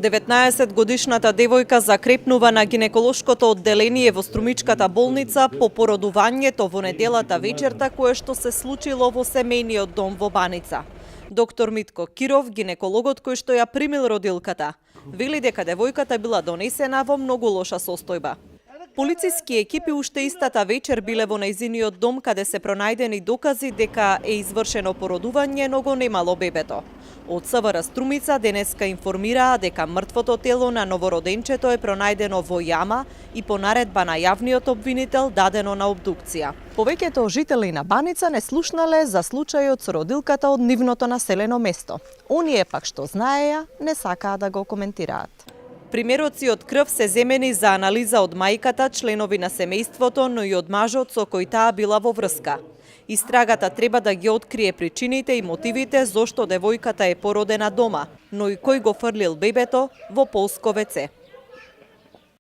19-годишната девојка закрепнува на гинеколошкото одделение во Струмичката болница по породувањето во неделата вечерта кое што се случило во семејниот дом во Баница. Доктор Митко Киров, гинекологот кој што ја примил родилката, вели дека девојката била донесена во многу лоша состојба. Полициски екипи уште истата вечер биле во нејзиниот дом каде се пронајдени докази дека е извршено породување, но го немало бебето. Од СВР Струмица денеска информираа дека мртвото тело на новороденчето е пронајдено во јама и по наредба на јавниот обвинител дадено на обдукција. Повеќето жители на Баница не слушнале за случајот со родилката од нивното населено место. Оние пак што знаеја не сакаа да го коментираат. Примероци од крв се земени за анализа од мајката, членови на семејството, но и од мажот со кој таа била во врска. Истрагата треба да ги открие причините и мотивите зошто девојката е породена дома, но и кој го фрлил бебето во полско веце.